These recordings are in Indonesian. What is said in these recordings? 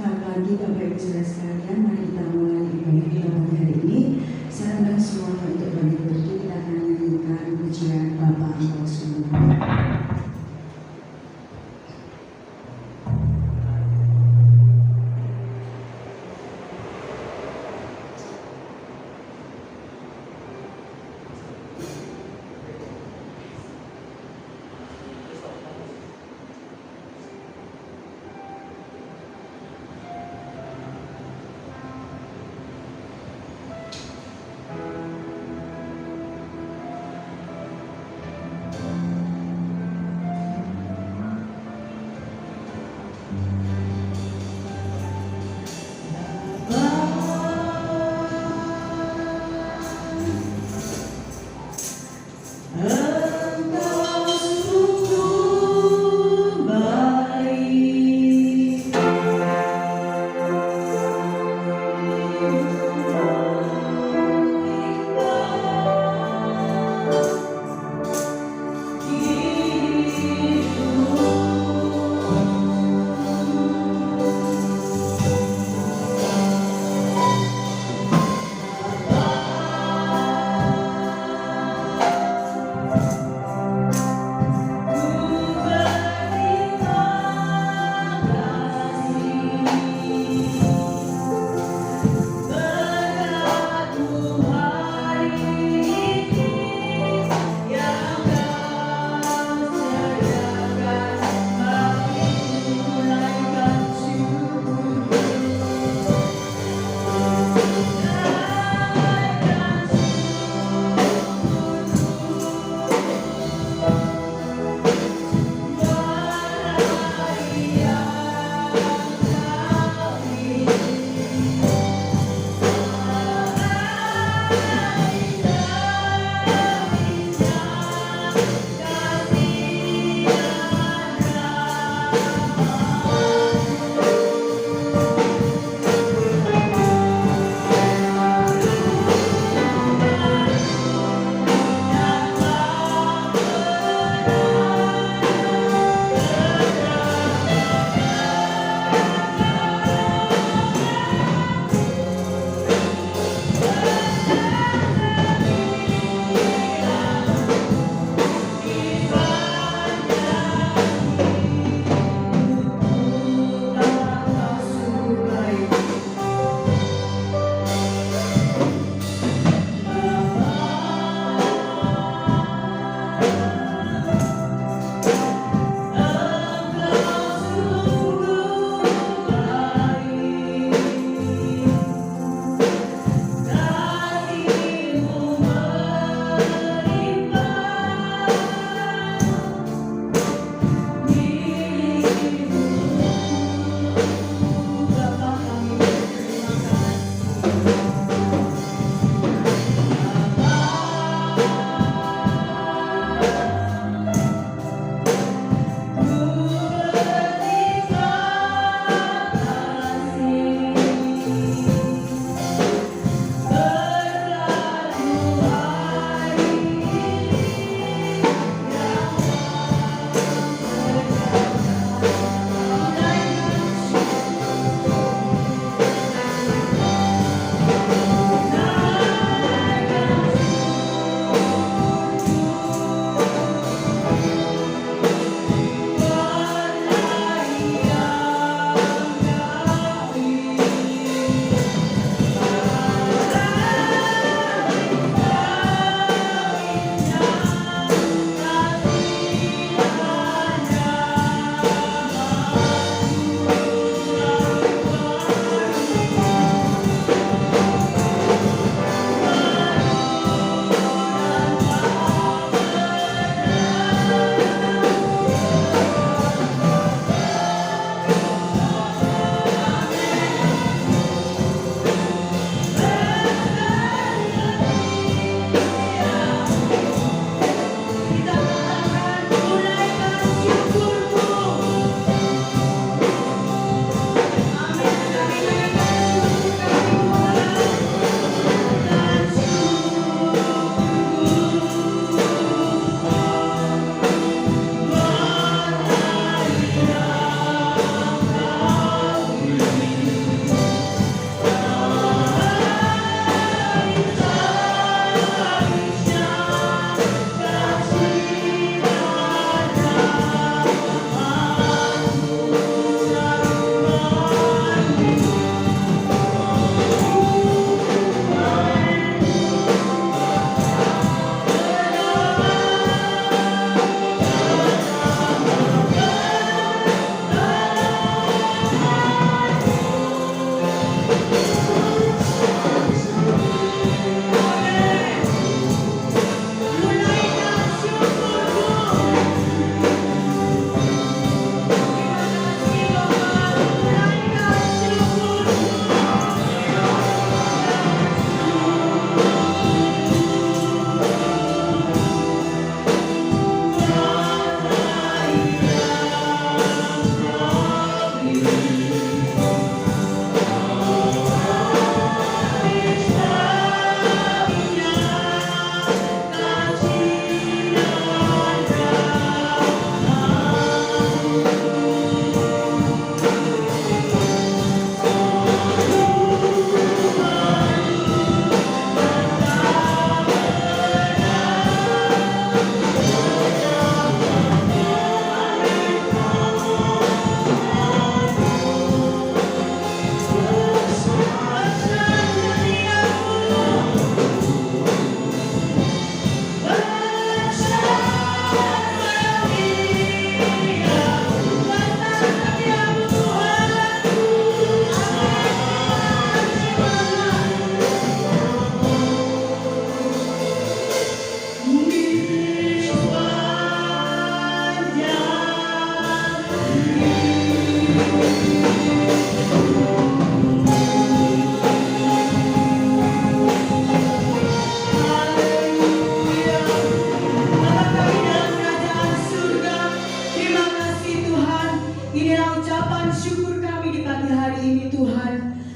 Selamat pagi Bapak Ibu Saudara sekalian, mari kita mulai ibadah kita pagi hari ini. Saya undang semua untuk bagi berdiri, kita akan menyanyikan pujian Bapa Engkau Sungguh.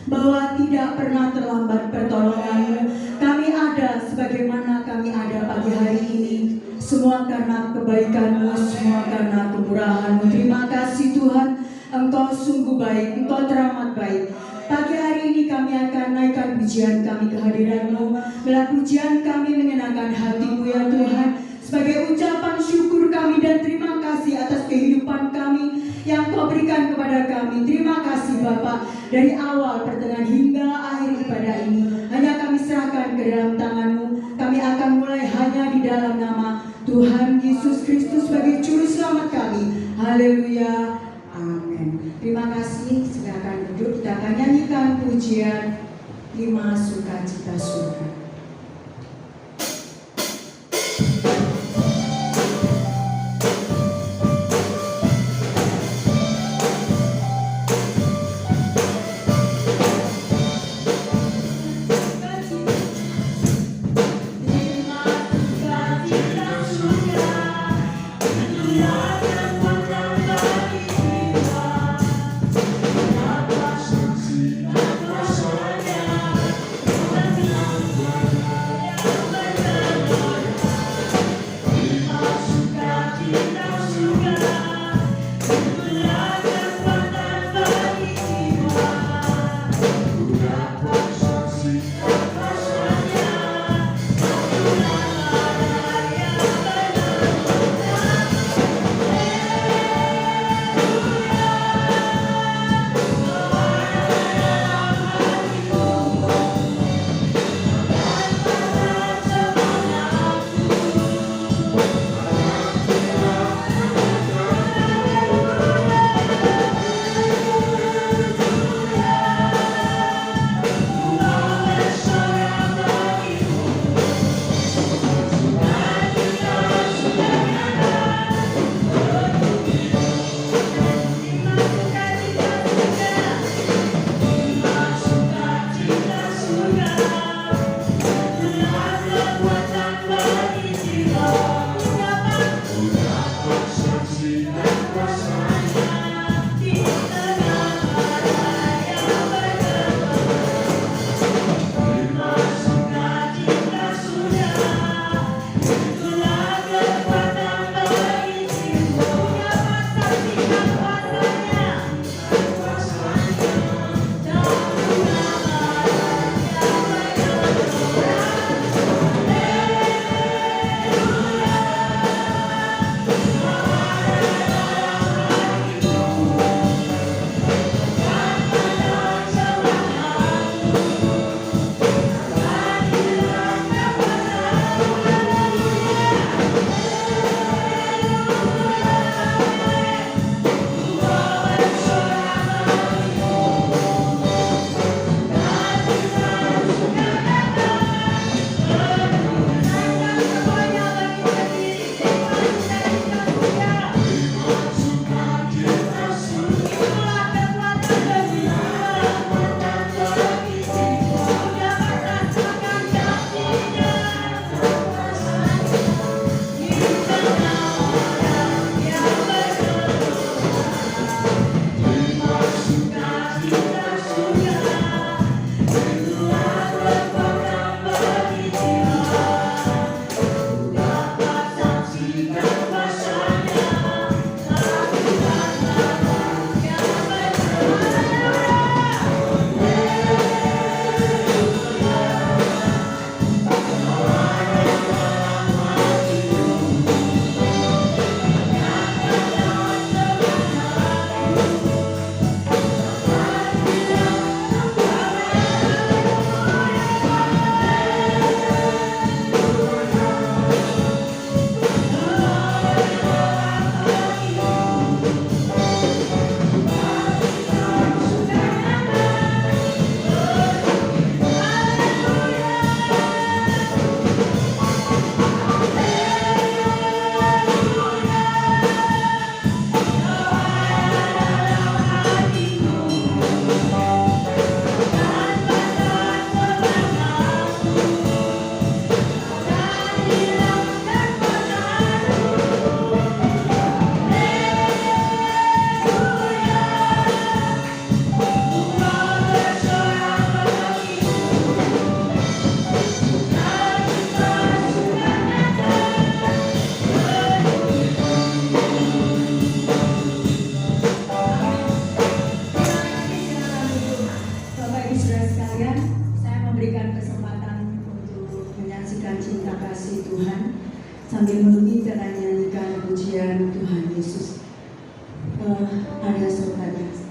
bahwa tidak pernah terlambat pertolongan-Mu. Kami ada sebagaimana kami ada pagi hari ini, semua karena kebaikan-Mu, semua karena kemurahan-Mu. Terima kasih Tuhan, Engkau sungguh baik, Engkau teramat baik. Pagi hari ini kami akan naikkan pujian kami ke hadirat-Mu. Bila pujian kami menyenangkan hati-Mu ya Tuhan, sebagai ucapan syukur kami dan terima kasih atas kehidupan kami yang Kau berikan kepada kami. Terima kasih Bapa, dari awal, pertengahan hingga akhir ibadah ini hanya kami serahkan ke dalam tangan-Mu. Kami akan mulai hanya di dalam nama Tuhan Yesus Kristus sebagai juru selamat kami. Haleluya, amin. Terima kasih. Silakan duduk, kita akan nyanyikan pujian 5 Sukacita Surga. Terima kasih Tuhan. Sambil menunggu kita nyanyikan pujian Tuhan Yesus. Ada saudara.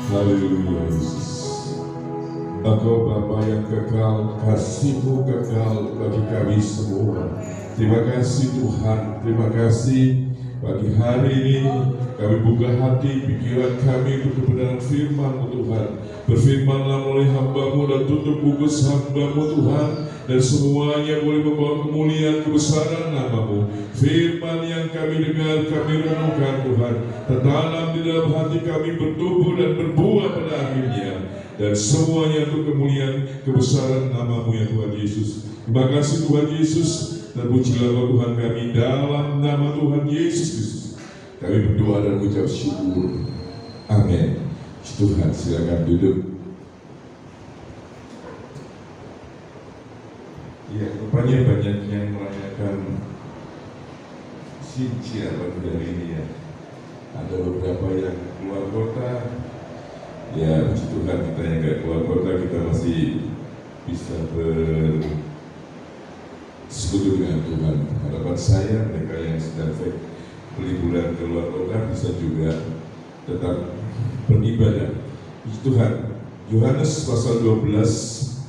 Haleluya Yesus. Engkau Bapa yang kekal, kasih-Mu kekal bagi kami semua. Terima kasih Tuhan, terima kasih pagi hari ini kami buka hati, pikiran kami untuk kebenaran firman-Mu Tuhan. Berfirmanlah melalui hamba-Mu dan tutup bungkus hamba-Mu Tuhan, dan semuanya boleh membawa kemuliaan kebesaran nama-Mu. Firman yang kami dengar, kami renungkan Tuhan, tertanam di dalam hati kami, bertumbuh dan berbuah pada akhirnya, dan semuanya untuk kemuliaan kebesaran nama-Mu ya Tuhan Yesus. Terima kasih Tuhan Yesus, terpujilah Tuhan kami dalam nama Tuhan Yesus Kristus. Kami berdoa dan mengucap syukur. Amin. Tuhan, silakan duduk. Ya, rupanya banyak yang merayakan Xinjia pada hari ini ya. Ada beberapa yang keluar kota. Ya, puji Tuhan, kita yang nggak keluar kota, kita masih bisa bersekutu dengan Tuhan. Harapan saya, mereka yang sedang berliburan ke luar kota bisa juga tetap beribadah. Puji Tuhan. Yohanes pasal 12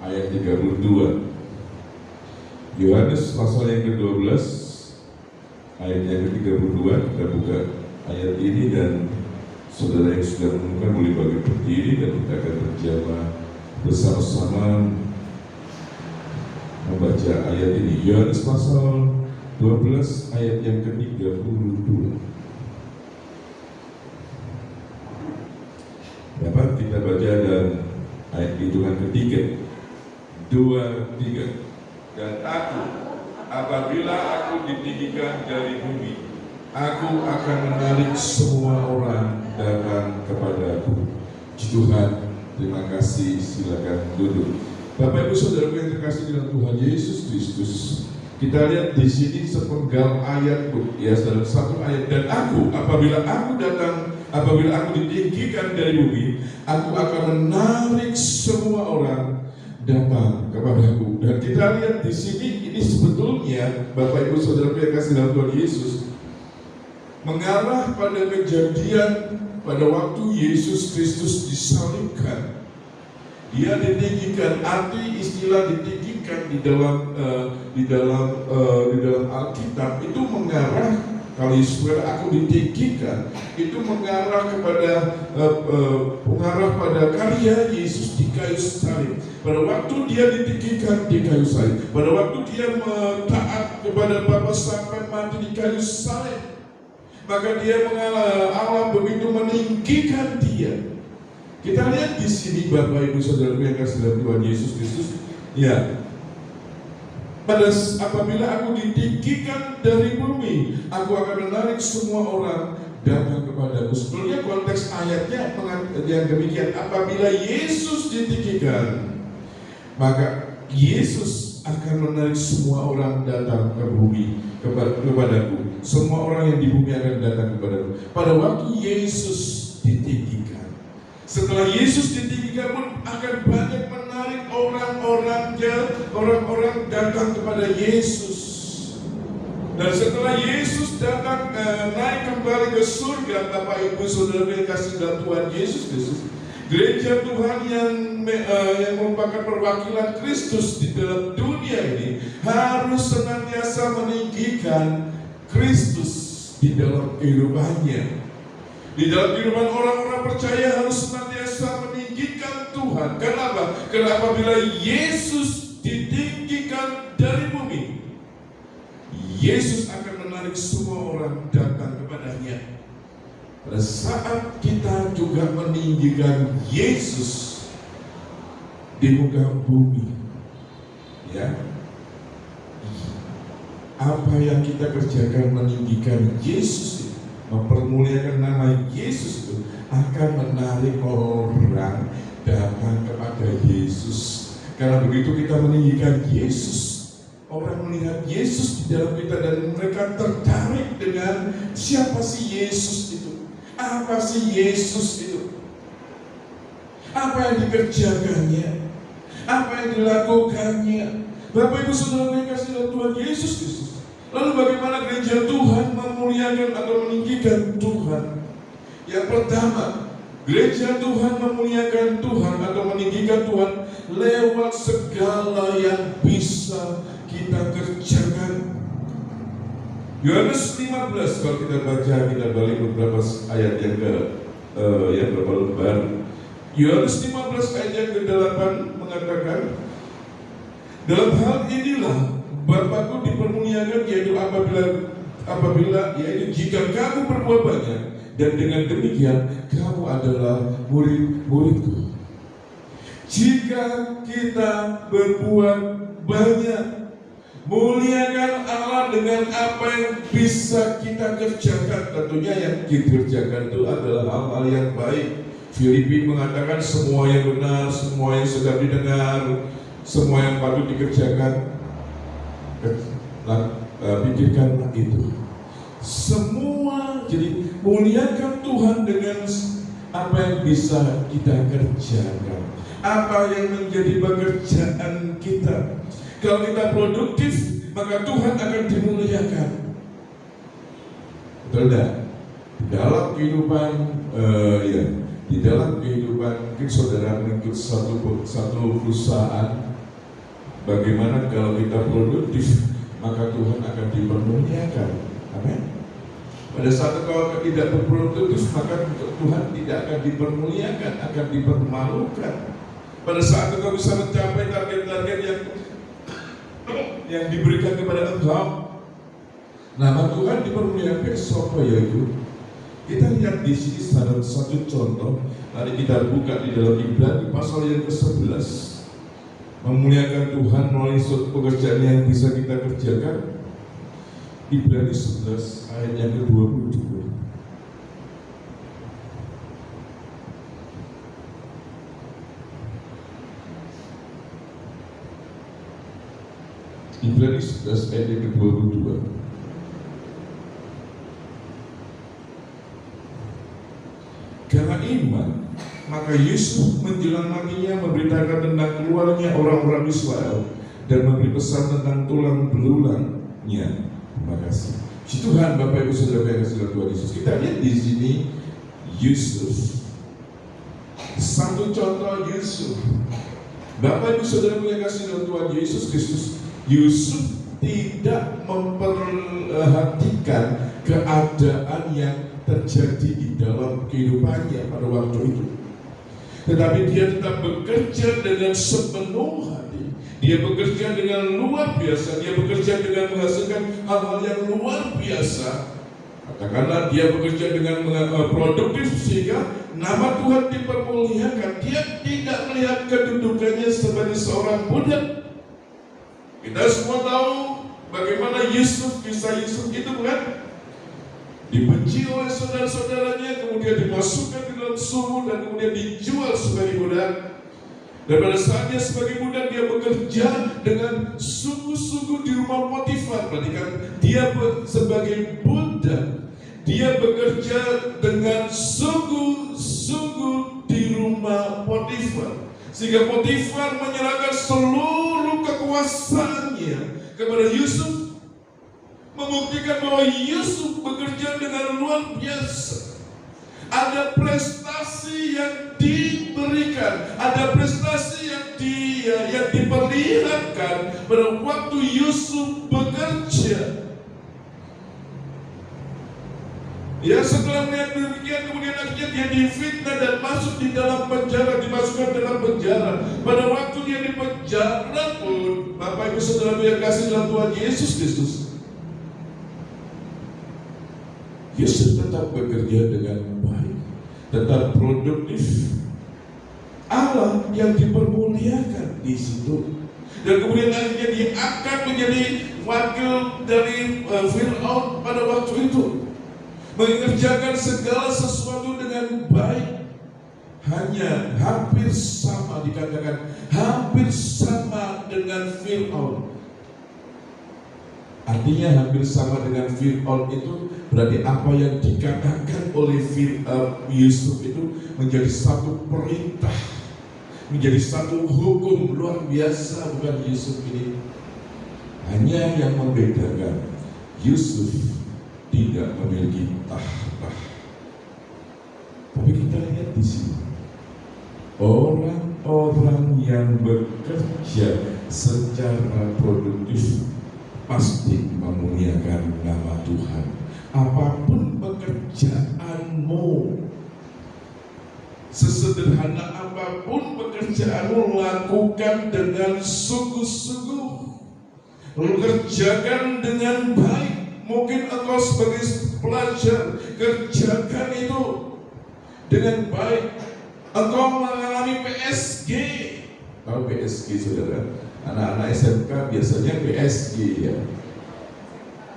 ayat 32. Yohanes pasal yang ke-12 ayat yang ke-32, kita buka ayat ini, dan saudara yang sudah menemukan boleh bagi berdiri dan kita akan berjamaah bersama-sama membaca ayat ini. Yohanes pasal 12 ayat yang ke-32. Dapat kita baca dan ayat hitungan ketiga, 2, 3. Dan aku, apabila aku ditinggikan dari bumi, aku akan menarik semua orang datang kepadaku. Tuhan, terima kasih. Silakan duduk. Bapak Ibu Saudara yang terkasih dalam Tuhan Yesus Kristus, kita lihat di sini sepenggal ayat, ya, dalam satu ayat. Dan aku, apabila aku ditinggikan dari bumi, aku akan menarik semua orang datang kepadaku. Dan kita lihat di sini, ini sebetulnya Bapak Ibu Saudara yang terkasih dalam Tuhan Yesus mengarah pada kejadian pada waktu Yesus Kristus disalibkan. Dia ditinggikan, arti istilah ditinggikan di dalam Alkitab itu mengarah, kalau istilah aku ditinggikan itu mengarah pada karya Yesus di kayu salib. Pada waktu dia ditinggikan di kayu salib, pada waktu dia taat kepada Bapa sampai mati di kayu salib, maka dia mengalami Allah begitu meninggikan dia. Kita lihat di sini Bapak Ibu Saudara yang kasih dalam Tuhan Yesus Kristus, ya. Apabila aku ditinggikan dari bumi, aku akan menarik semua orang datang kepadaku. Sebetulnya konteks ayatnya yang demikian. Apabila Yesus ditinggikan, maka Yesus akan menarik semua orang datang ke bumi kepadaku. Semua orang yang di bumi akan datang kepadaku. Pada waktu Yesus ditinggikan, setelah Yesus ditinggikan pun akan banyak menarik orang-orang datang kepada Yesus. Dan setelah Yesus datang naik kembali ke surga, Bapak Ibu Saudara yang kasih dalam Tuhan Yesus Kristus, gereja Tuhan yang merupakan perwakilan Kristus di dalam dunia ini harus senantiasa meninggikan Kristus di dalam kehidupannya. Di dalam kehidupan orang-orang percaya harus senantiasa meninggikan Tuhan. Kenapa? Karena apabila Yesus ditinggikan dari bumi, Yesus akan menarik semua orang datang kepadanya. Pada saat kita juga meninggikan Yesus di muka bumi, ya, apa yang kita kerjakan meninggikan Yesus, mempermuliakan nama Yesus itu akan menarik orang datang kepada Yesus. Karena begitu kita meninggikan Yesus, orang melihat Yesus di dalam kita dan mereka tertarik dengan siapa sih Yesus itu? Apa sih Yesus itu? Apa yang dikerjakannya? apa yang dilakukannya. Bapak Ibu Saudara yang kasih dalam Tuhan Yesus Kristus. Lalu bagaimana gereja Tuhan memuliakan atau meninggikan Tuhan? Yang pertama, gereja Tuhan memuliakan Tuhan atau meninggikan Tuhan lewat segala yang bisa kita kerjakan. Yohanes 15, kalau kita baca, kita balik beberapa ayat yang baru. Yohanes 15 ayat yang ke-8 mengatakan, dalam hal inilah Bapakku dipermuliakan, yaitu yaitu jika kamu berbuat banyak, dan dengan demikian kamu adalah murid-muridku. Jika kita berbuat banyak, muliakan Allah dengan apa yang bisa kita kerjakan. Tentunya yang dikerjakan itu adalah hal-hal yang baik. Filipi mengatakan semua yang benar, semua yang sedap didengar, semua yang patut dikerjakan, pikirkanlah itu. Semua, jadi muliakan Tuhan dengan apa yang bisa kita kerjakan, apa yang menjadi pekerjaan kita. Kalau kita produktif, maka Tuhan akan dimuliakan. Betul tidak? Di dalam kehidupan mungkin saudara mengikut satu perusahaan, bagaimana kalau kita produktif, maka Tuhan akan dipermuliakan. Amin. Pada saat kalau tidak berproduktif, maka Tuhan tidak akan dipermuliakan, akan dipermalukan. Pada saat engkau bisa mencapai target-target yang diberikan kepada engkau, nama Tuhan dipermuliakan. Siapa yaitu? Kita lihat di sini satu contoh. Mari kita buka di dalam Ibrani pasal yang ke-11. Memuliakan Tuhan melalui suatu pekerjaan yang bisa kita kerjakan. Ibrani 11 ayat yang ke-22. Ibrani 11 ayat yang ke-22. Karena iman, maka Yusuf menjelang matinya memberitakan tentang keluarnya orang-orang Israel dan memberi pesan tentang tulang belulangnya. Terima kasih. Si Tuhan, Bapak Ibu Saudara yang kasih Tuhan Yesus. Kita lihat di sini Yusuf. Satu contoh Yusuf. Bapak Ibu Saudara yang kasih Tuhan Yesus Kristus. Yusuf tidak memperhatikan keadaan yang terjadi di dalam kehidupannya pada waktu itu, tetapi dia tetap bekerja dengan sepenuh hati. Dia bekerja dengan luar biasa. Dia bekerja dengan menghasilkan hal-hal yang luar biasa. Katakanlah dia bekerja dengan produktif sehingga nama Tuhan dipermuliakan. Dia tidak melihat kedudukannya sebagai seorang budak. Kita semua tahu bagaimana Yusuf, kisah Yusuf itu bukan? Dibenci oleh saudara-saudaranya, kemudian dimasukkan ke dalam sumur dan kemudian dijual sebagai budak. Dan pada saat dia sebagai budak, dia bekerja dengan sungguh-sungguh di rumah Potifar. Perhatikan, dia sebagai budak, dia bekerja dengan sungguh-sungguh di rumah Potifar, sehingga Potifar menyerahkan seluruh kekuasaannya kepada Yusuf, membuktikan bahwa Yusuf bekerja dengan luar biasa. Ada prestasi yang diberikan, ada prestasi yang diperlihatkan pada waktu Yusuf bekerja. Ya, setelah melihat demikian, kemudian akhirnya dia difitnah dan masuk di dalam penjara, dimasukkan dalam penjara. Pada waktu dia di penjara pun, Bapak Ibu Saudara yang kasih dalam Tuhan Yesus Kristus, Yusuf tetap bekerja dengan baik, tetap produktif. Allah yang dipermuliakan di situ. Dan kemudian akhirnya diangkat menjadi wakil dari Fir'aun pada waktu itu, mengerjakan segala sesuatu dengan baik. Hanya hampir sama, dikatakan hampir sama dengan Fir'aun. Artinya hampir sama dengan Fir'aun itu berarti apa yang dikatakan oleh Yusuf itu menjadi satu perintah, menjadi satu hukum luar biasa, bukan Yusuf ini. Hanya yang membedakan, Yusuf tidak memiliki tahta. Tapi kita lihat di sini, orang-orang yang bekerja secara produktif pasti memuliakan nama Tuhan. Apapun pekerjaanmu, sesederhana apapun pekerjaanmu, lakukan dengan sungguh-sungguh, kerjakan dengan baik. Mungkin engkau sebagai pelajar, kerjakan itu dengan baik. Engkau mengalami PSG. Tahu PSG, saudara? Anak-anak SMK biasanya PSG, ya.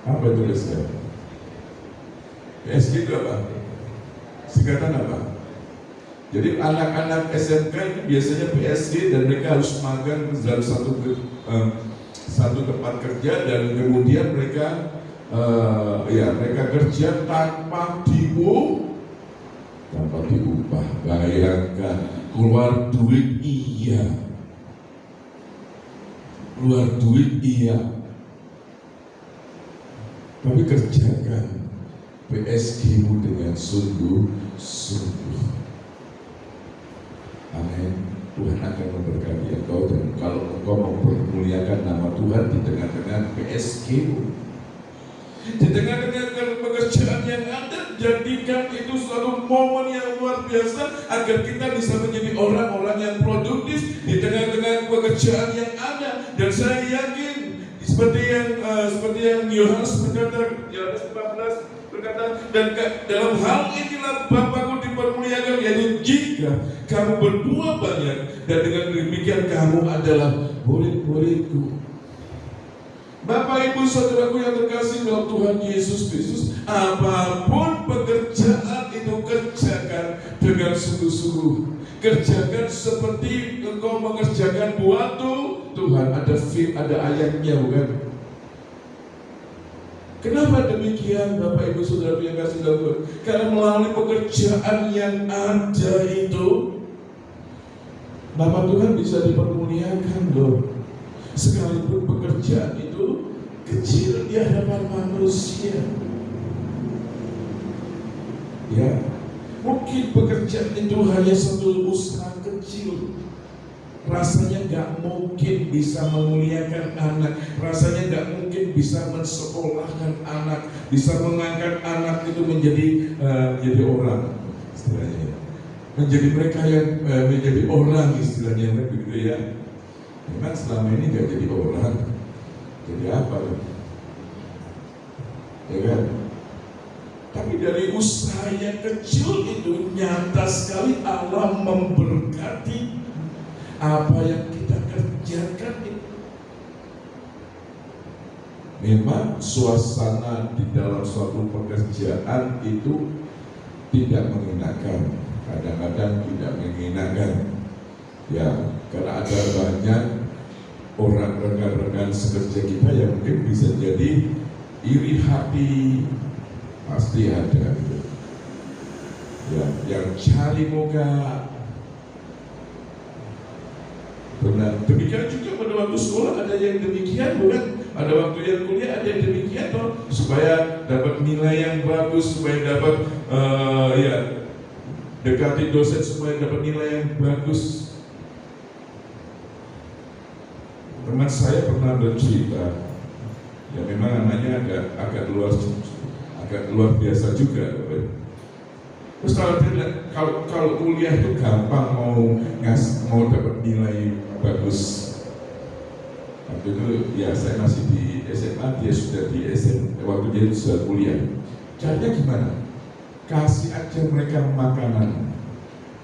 Apa itu PSG? PSG itu apa? Singkatan apa? Jadi anak-anak SMK itu biasanya PSG, dan mereka harus magang dalam satu tempat kerja, dan kemudian mereka mereka kerja tanpa diupah. Bayangkan, keluar duit iya, tapi kerjakan PSG-mu dengan sungguh-sungguh. Amin. Tuhan akan memberkati engkau, dan kalau engkau mempermuliakan nama Tuhan di tengah-tengah PSG-mu, di tengah-tengah pekerjaan yang ada, jadikan itu suatu momen yang luar biasa agar kita bisa menjadi orang-orang yang produktif di tengah-tengah pekerjaan yang ada. Dan saya yakin seperti yang Yohanes berkata, Yohanes 14 berkata, dan dalam hal inilah Bapakku dipermuliakan, yaitu jika kamu berbuah banyak, dan dengan demikian kamu adalah murid-muridku. Bapak, Ibu, saudaraku yang terkasih dalam Tuhan Yesus Kristus, apapun pekerjaan itu kerjakan dengan sungguh-sungguh. Kerjakan seperti engkau mengerjakan buat Tuhan. Ada ayatnya, bukan? Kenapa demikian, Bapak, Ibu, saudaraku yang kasih dalam Tuhan? Karena melalui pekerjaan yang ada itu, nama Tuhan bisa dipermuliakan loh. Sekalipun pekerjaan itu kecil di hadapan manusia, ya, mungkin pekerjaan itu hanya satu usaha kecil, rasanya nggak mungkin bisa memuliakan anak, rasanya nggak mungkin bisa mensekolahkan anak, bisa mengangkat anak itu menjadi orang, istilahnya, menjadi mereka yang menjadi orang, istilahnya begitu ya. Memang selama ini gak jadi orang, jadi apa? Ya kan? Tapi dari usaha yang kecil itu nyata sekali Allah memberkati apa yang kita kerjakan itu. Memang suasana di dalam suatu pekerjaan itu tidak mengenakan, kadang-kadang tidak mengenakan. Ya, karena ada banyak orang rekan-rekan sekerja kita yang mungkin bisa jadi iri hati, pasti ada gitu. Ya, yang cari muka. Benar. Demikian juga pada waktu sekolah ada yang demikian, bukan? Ada waktu yang kuliah ada yang demikian, toh, supaya dapat nilai yang bagus, supaya dapat dekati dosen supaya dapat nilai yang bagus. Teman saya pernah bercerita, ya memang anaknya agak luar biasa juga. Terus kalau kuliah itu gampang mau dapat nilai bagus. Waktu itu ya saya masih di SMA, dia sudah di SMP, waktu dia sudah kuliah. Caranya gimana? Kasih aja mereka makanan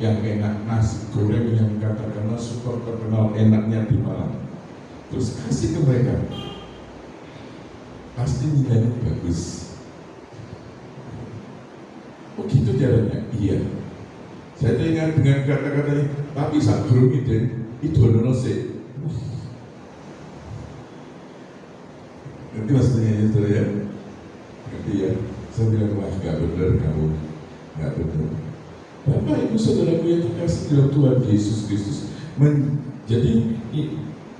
yang enak, nasi goreng yang katakanlah super terkenal enaknya di Malang. Terus kasih ke mereka, pasti nilainya bagus. Oh gitu caranya? Iya. Saya ingat dengan kata-katanya, tapi saat guru itu honono sih. Ngerti maksudnya itu ya? Ngerti ya? Saya bilang, wah gak bener kamu, gak bener. Bapak, Ibu, saudaraku yang terkasih dalam Tuhan Yesus Kristus, Jadi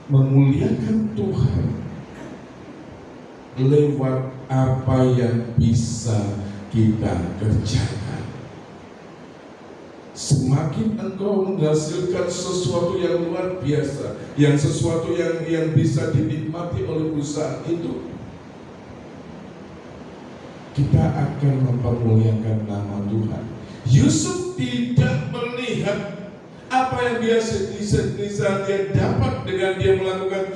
memuliakan Tuhan lewat apa yang bisa kita kerjakan. Semakin engkau menghasilkan sesuatu yang luar biasa, yang sesuatu yang bisa dinikmati oleh perusahaan itu, kita akan mempermuliakan nama Tuhan. Yusuf tidak melihat apa yang bisa dia dapat dengan dia melakukan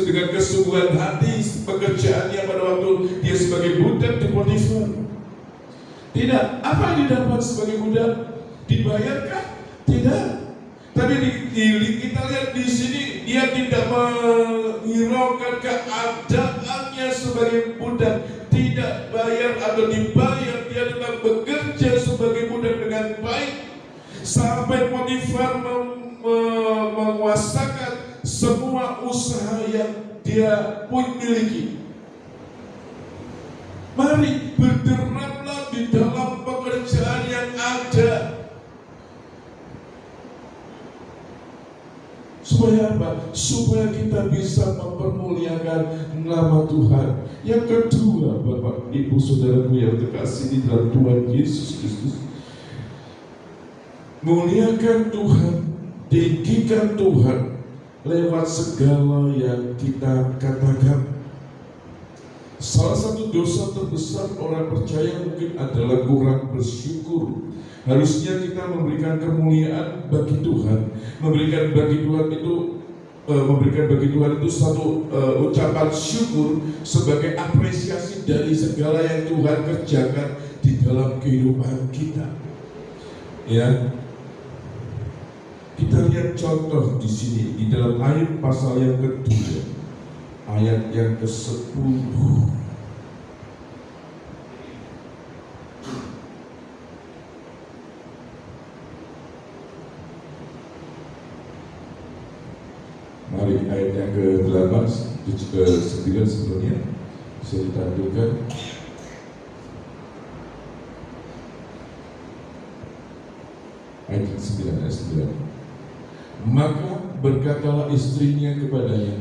dengan kesungguhan hati pekerjaannya pada waktu dia sebagai budak di Potifar. Tidak, apa yang didapat sebagai budak? Dibayarkah? Tidak. Tapi kita lihat di sini dia tidak menghiraukan keadaannya sebagai budak, tidak bayar atau dibayar, dia tetap bekerja sebagai budak dengan baik sampai Potifar menguasakan semua usaha yang dia miliki. Mari berderaplah di dalam pekerjaan yang ada. Supaya apa? Supaya kita bisa mempermuliakan nama Tuhan. Yang kedua, Bapak, Ibu, Saudaraku yang terkasih di dalam Tuhan Yesus Kristus, muliakan Tuhan, tinggikan Tuhan lewat segala yang kita katakan. Salah satu dosa terbesar orang percaya mungkin adalah kurang bersyukur. Harusnya kita memberikan kemuliaan bagi Tuhan, memberikan bagi Tuhan itu satu ucapan syukur sebagai apresiasi dari segala yang Tuhan kerjakan di dalam kehidupan kita. Ya, kita lihat contoh di sini di dalam ayat pasal yang kedua, ayat yang ke-10. Mari ayat yang ke-8, ke-9 sebelumnya bisa ditampilkan. Ayat 9. Maka berkatalah istrinya kepadanya,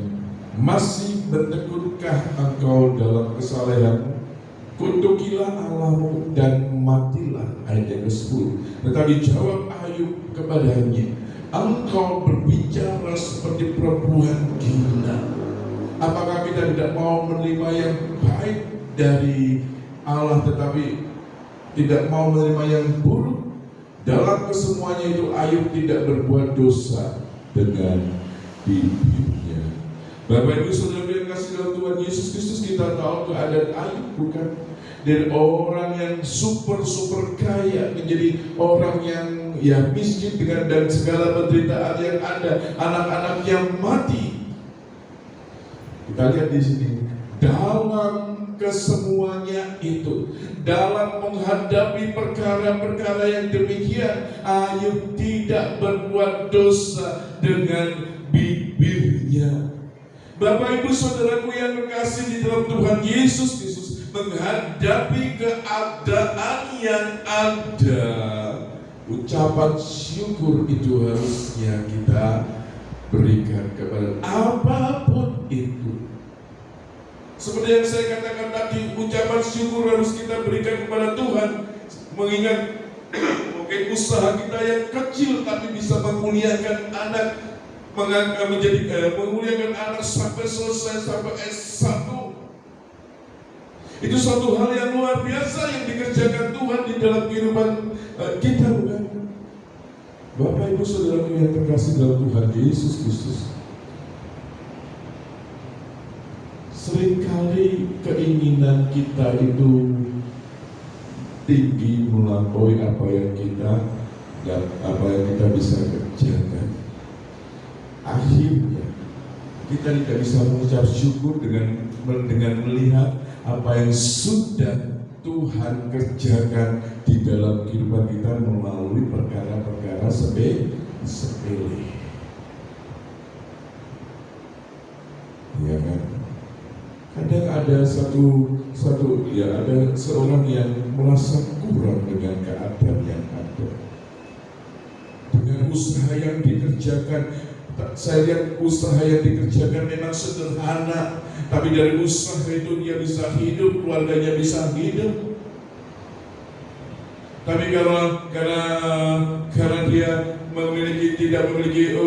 masih bertekunkah engkau dalam kesalehanmu? Kutukilah Allahmu dan matilah. Ayat yang ke-10. Tetapi jawab Ayub kepadanya, engkau berbicara seperti perempuan gila. Apakah kita tidak mau menerima yang baik dari Allah tetapi tidak mau menerima yang buruk? Dalam kesemuanya itu Ayub tidak berbuat dosa dengan bibirnya. Bapak Ibu Saudara yang kasih dalam Tuhan Yesus Kristus, kita tahu keadaan Ayub bukan dari orang yang super kaya menjadi orang yang miskin dan segala penderitaan yang ada, anak-anak yang mati. Kita lihat di sini, dalam kesemuanya itu, dalam menghadapi perkara-perkara yang demikian, Ayub tidak berbuat dosa dengan bibirnya. Bapak Ibu Saudaraku yang terkasih di dalam Tuhan Yesus Kristus, menghadapi keadaan yang ada, ucapan syukur itu harusnya kita berikan kepada apapun itu. Seperti yang saya katakan tadi, ucapan syukur harus kita berikan kepada Tuhan, mengingat mungkin usaha kita yang kecil tapi bisa memuliakan anak, memuliakan anak sampai selesai, sampai S1. Itu suatu hal yang luar biasa yang dikerjakan Tuhan di dalam kehidupan kita, bukan? Bapak Ibu Saudaraku yang terkasih dalam Tuhan Yesus Kristus, seringkali keinginan kita itu tinggi melampaui apa yang kita bisa kerjakan. Akhirnya kita tidak bisa mengucap syukur dengan melihat apa yang sudah Tuhan kerjakan di dalam kehidupan kita melalui perkara-perkara sepele. Ya kan? Kadang ada ada seorang yang merasa kurang dengan keadaan yang ada. Dengan usaha yang dikerjakan, Saya lihat usaha yang dikerjakan memang sederhana, tapi dari usaha itu dia bisa hidup, keluarganya bisa hidup. Tapi karena dia tidak memiliki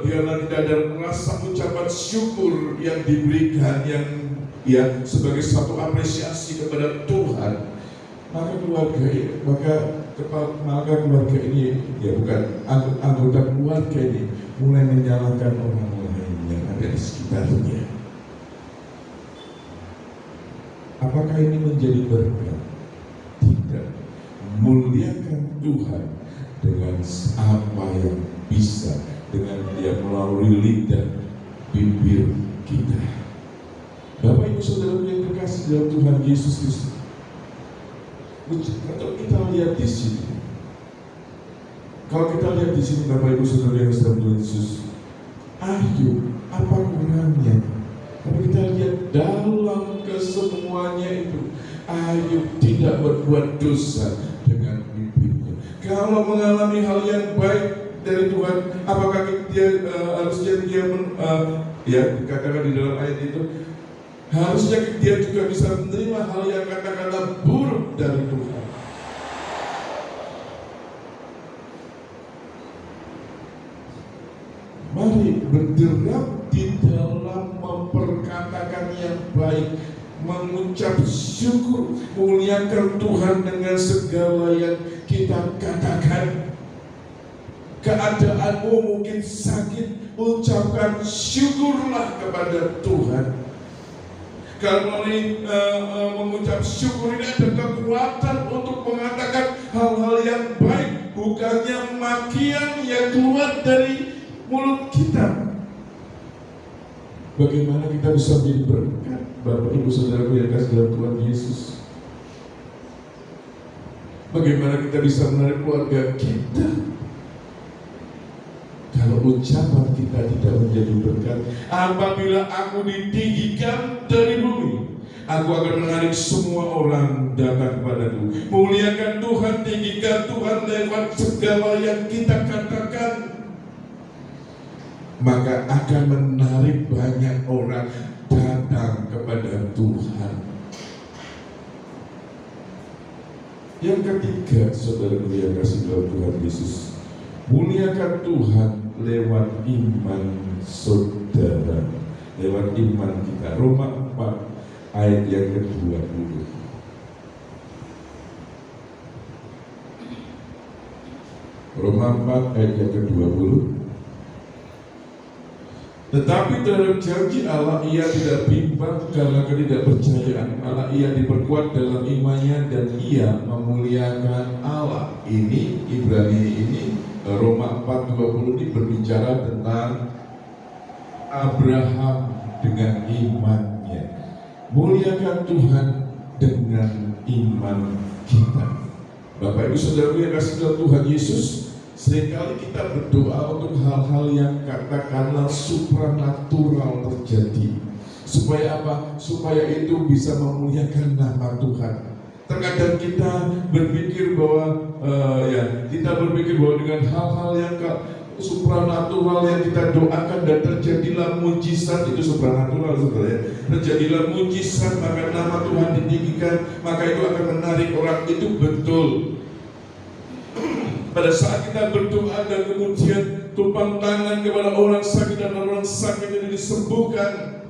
dia tidak ada rasa ucapan syukur yang diberikan, yang ya sebagai satu apresiasi kepada Tuhan, maka keluarga ini ya bukan anggota keluarga ini mulai menyalahkan orang lain yang ada di sekitarnya. Apakah ini menjadi berkat? Tidak. Muliakan Tuhan dengan apa yang bisa, dengan dia melalui lidah bibir kita. Bapak Ibu Saudara yang terkasih dalam Tuhan Yesus Kristus, kalau kita lihat di sini, Bapak Ibu Saudara yang dalam Tuhan Yesus, ayo apa kurangnya? Kalau kita lihat dalam kesemuanya itu, ayo tidak berbuat dosa dengan bibirnya. Kalau mengalami hal yang baik dari Tuhan, apakah dia harusnya dia ya dikatakan di dalam ayat itu, harusnya dia juga bisa menerima hal yang kata-kata buruk dari Tuhan. Mari bergerak di dalam memperkatakan yang baik, mengucap syukur, muliakan Tuhan dengan segala yang kita katakan. Keadaanmu mungkin sakit, ucapkan syukurlah kepada Tuhan. Kalau mengucap syukur ini ada kekuatan untuk mengatakan hal-hal yang baik, bukannya makian yang keluar dari mulut kita. Bagaimana kita bisa menjadi berkat, Bapak Ibu Saudaraku yang kasih dalam Tuhan Yesus? Bagaimana kita bisa menarik keluarga kita kalau ucapan kita tidak menjadi berkat? Apabila aku ditinggikan dari bumi, aku akan menarik semua orang datang kepadaku. Muliakan Tuhan, tinggikan Tuhan lewat segala yang kita katakan, maka akan menarik banyak orang datang kepada Tuhan. Yang ketiga, saudara yang kasih dalam Tuhan Yesus, muliakan Tuhan lewat iman saudara, lewat iman kita. Roma 4 ayat yang ke-20. Roma 4 ayat yang ke-20. Tetapi terhadap janji Allah ia tidak bimbang karena ketidakpercayaan Allah, ia diperkuat dalam imannya dan ia memuliakan Allah. Ini Ibrani ini Roma 4:20 ini berbicara tentang Abraham dengan imannya. Muliakan Tuhan dengan iman kita. Bapak Ibu Saudara yang kasih dalam Tuhan Yesus, seringkali kita berdoa untuk hal-hal yang katakanlah supranatural terjadi. Supaya apa? Supaya itu bisa memuliakan nama Tuhan. Terkadang kita berpikir bahwa dengan hal-hal yang supranatural yang kita doakan dan terjadilah mujizat, itu supranatural sebenarnya. Terjadilah mujizat, maka nama Tuhan ditinggikan, maka itu akan menarik orang. Itu betul. Pada saat kita berdoa dan kemudian tumpang tangan kepada orang sakit dan orang sakit itu disembuhkan,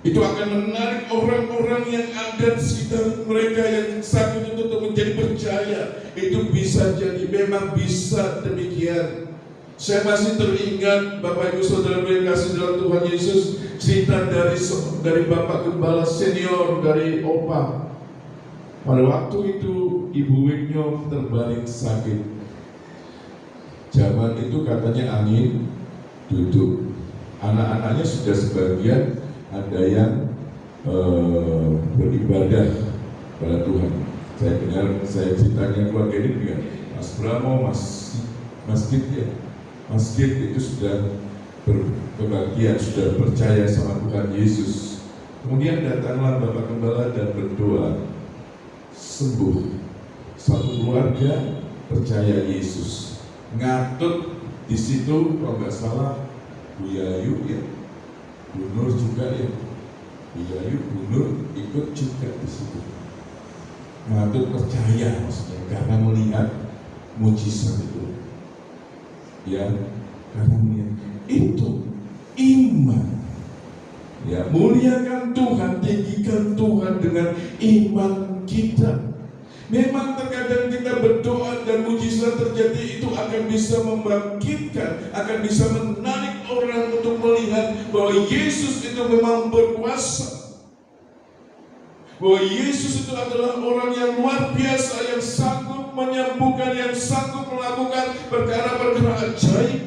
itu akan menarik orang-orang yang ada di sekitar mereka yang sakit itu untuk menjadi percaya. Itu bisa jadi, memang bisa demikian. Saya masih teringat Bapak Ibu Saudara yang kasih dalam Tuhan Yesus, cerita dari Bapak Gembala senior dari Opa. Pada waktu itu Ibu Wignyom terbaring sakit. Zaman itu katanya angin duduk. Anak-anaknya sudah sebagian ada yang beribadah pada Tuhan. Saya dengar, saya ceritanya keluarga ini dengan Mas Bramo, Mas Kit ya. Mas Kit itu sudah berkebahagiaan, sudah percaya sama Tuhan Yesus. Kemudian datanglah Bapak Gembala dan berdoa, sembuh. Satu keluarga percaya Yesus. Ngatut di situ kalau nggak salah Buya Ayu ya, Bu Nur juga ya, Buya Ayu, Bu Nur ikut juga di situ. Ngaduk percaya maksudnya karena melihat mujizat itu. Ya, karena melihat itu iman. Ya, muliakan Tuhan, tinggikan Tuhan dengan iman kita. Memang terkadang kita berdoa dan mujizat terjadi, itu akan bisa membangkitkan, akan bisa menarik orang untuk melihat bahwa Yesus itu memang berkuasa, bahwa Yesus itu adalah orang yang luar biasa, yang sanggup menyembuhkan, yang sanggup melakukan perkara-perkara ajaib.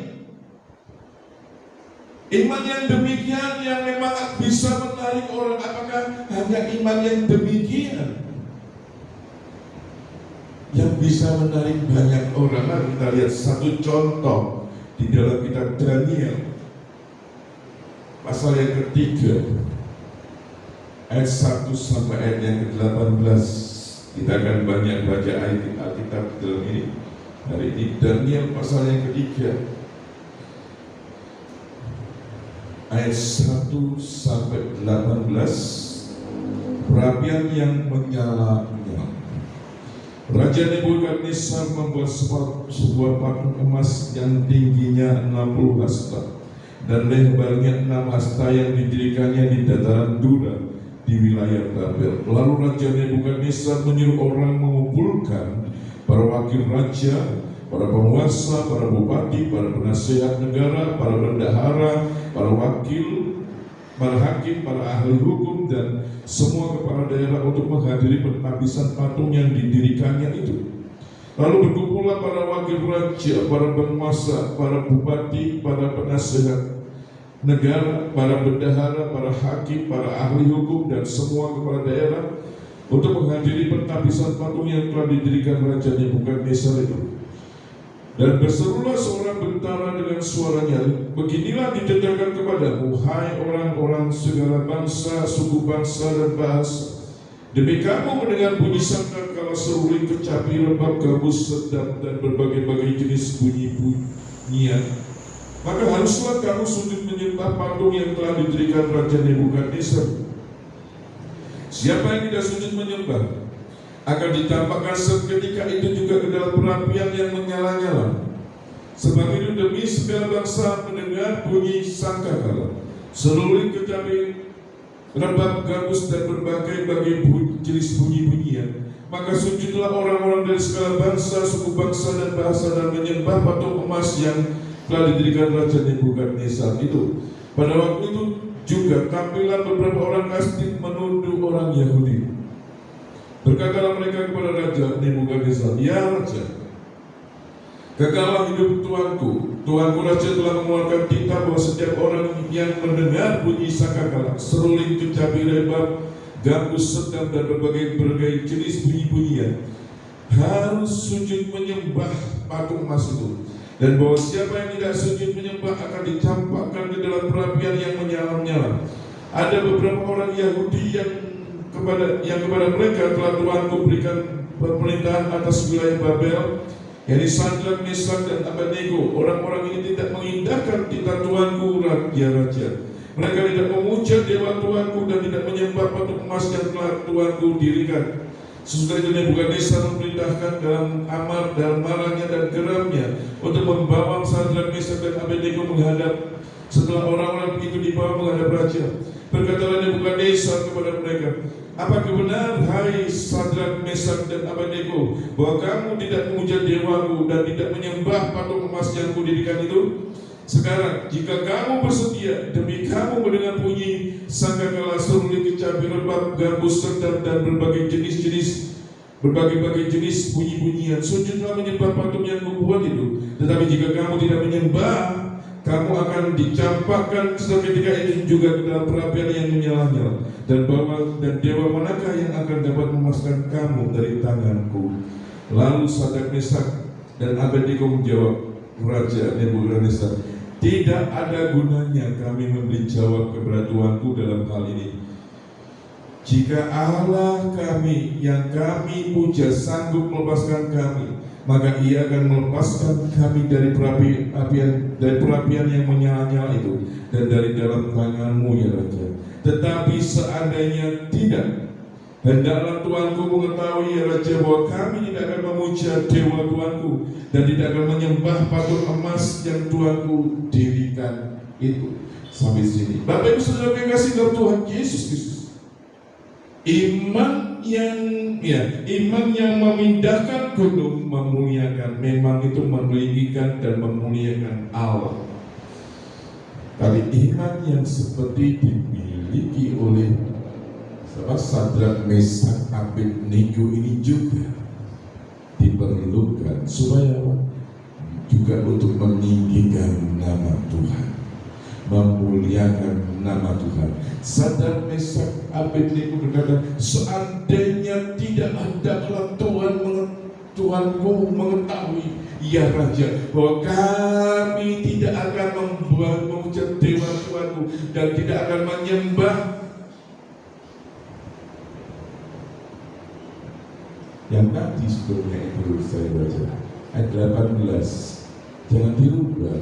Iman yang demikian yang memang bisa menarik orang. Apakah hanya iman yang demikian yang bisa menarik banyak orang? Mari kita lihat satu contoh di dalam kitab Daniel pasal yang ketiga ayat 1 sampai ayat yang ke-18. Kita akan banyak baca ayat Alkitab dalam ini. Hari ini Daniel pasal yang ketiga ayat 1 sampai 18. Perapian yang menyala-nyala. Raja Nebukadnezar membuat sebuah patung emas yang tingginya 60 hasta dan lebarnya 6 hasta yang didirikannya di dataran Dura di wilayah Babel. Lalu Raja Nebukadnezar menyuruh orang mengumpulkan para wakil raja, para penguasa, para bupati, para penasehat negara, para bendahara, para wakil, para hakim, para ahli hukum, dan semua kepala daerah untuk menghadiri penghabisan patung yang didirikannya itu. Lalu berkumpullah para wakil raja, para penguasa, para bupati, para penasehat negara, para bendahara, para hakim, para ahli hukum, dan semua kepala daerah untuk menghadiri penghabisan patung yang telah didirikan Raja Nebukadnezar itu. Dan berserulah seorang bentara dengan suaranya, beginilah didengarkan kepadamu, hai orang-orang segala bangsa, suku bangsa, dan bahasa. Demi kamu mendengar bunyi sangkakala, seruling, kecapi, rebab, gambus, sedap, dan berbagai-bagai jenis bunyi-bunyian, maka haruslah kamu sujud menyembah patung yang telah didirikan Raja Nebukadnezar. Siapa yang tidak sujud menyembah akan ditampakkan seketika itu juga ke dalam perapian yang menyala-nyala. Sebab itu demi segala bangsa mendengar bunyi sangkakala, seruling, kecapi, rebab, gambus, dan berbagai jenis bunyi-bunyian, maka sujudlah orang-orang dari segala bangsa, suku bangsa, dan bahasa, dan menyembah patung emas yang telah didirikan Raja Nebukadnezar itu. Pada waktu itu juga tampillah beberapa orang Kasdim menuduh orang Yahudi. Berkatalah mereka kepada Raja Nebukadnezar, ya Raja, gagallah hidup tuanku. Tuanku Raja telah mengeluarkan titah bahwa setiap orang yang mendengar bunyi sangkakala, seruling, kecapi, rebab, gambus, sedap, dan berbagai jenis bunyi-bunyian harus sujud menyembah patung emas itu. Dan bahwa siapa yang tidak sujud menyembah akan dicampakkan ke dalam perapian yang menyala-nyala. Ada beberapa orang Yahudi yang kepada mereka telah Tuanku berikan pemerintahan atas wilayah Babel, yakni Sadrak, Mesak, dan Abednego. Orang-orang ini tidak mengindahkan titah Tuanku Raja. Mereka tidak memuja dewa Tuanku dan tidak menyembah patung emas yang telah Tuanku dirikan. Sesudah itu Nebukadnezar memerintahkan dalam amar, dalam marahnya dan geramnya untuk membawa Sadrak, Mesak, dan Abednego menghadap. Setelah orang-orang itu dibawa menghadap raja, berkatalah Nebukadnezar kepada mereka, apakah benar, hai Sadrak, Mesak, dan Abednego, bahwa kamu tidak memuja dewaku dan tidak menyembah patung emas yang kudirikan itu? Sekarang, jika kamu bersedia, demi kamu mendengar bunyi sangkakala, seruling, kecapi, rebab, gambus, sedap, dan berbagai jenis bunyi-bunyian, sujudlah menyembah patung yang kubuat itu. Tetapi jika kamu tidak menyembah, kamu akan dicampakkan seketika itu juga ke dalam perapian yang menyala-nyala. Dan dewa manakah yang akan dapat melepaskan kamu dari tanganku? Lalu Sadrak, Mesak, dan Abednego menjawab Raja Nebukadnezar, tidak ada gunanya kami memberi jawab kepada Tuanku dalam hal ini. Jika Allah kami yang kami puja sanggup melepaskan kami, maka Ia akan melepaskan kami dari perapian dari perapian yang menyala-nyala itu, dan dari dalam tangan-Mu ya Raja. Tetapi seandainya tidak, hendaklah Tuanku mengetahui ya Raja, bahwa kami tidak akan memuja dewa Tuanku dan tidak akan menyembah patung emas yang Tuanku dirikan itu. Sampai sini, Bapak Ibu Saudara yang kasih dalam Tuhan Yesus Kristus, iman yang memindahkan gunung memuliakan, memang itu meninggikan dan memuliakan Allah. Tapi iman yang seperti dimiliki oleh Sadrak, Mesak, Abednego ini juga diperlukan supaya juga untuk meninggikan nama Tuhan, memuliakan nama Tuhan. Sadrak, Mesak, Abednego berkata, seandainya tidak ada Tuanku mengetahui ya Raja, bahwa kami tidak akan memuja dewa Tuanku dan tidak akan menyembah. Yang tadi sebelumnya itu saya baca ayat 18, jangan dirubah.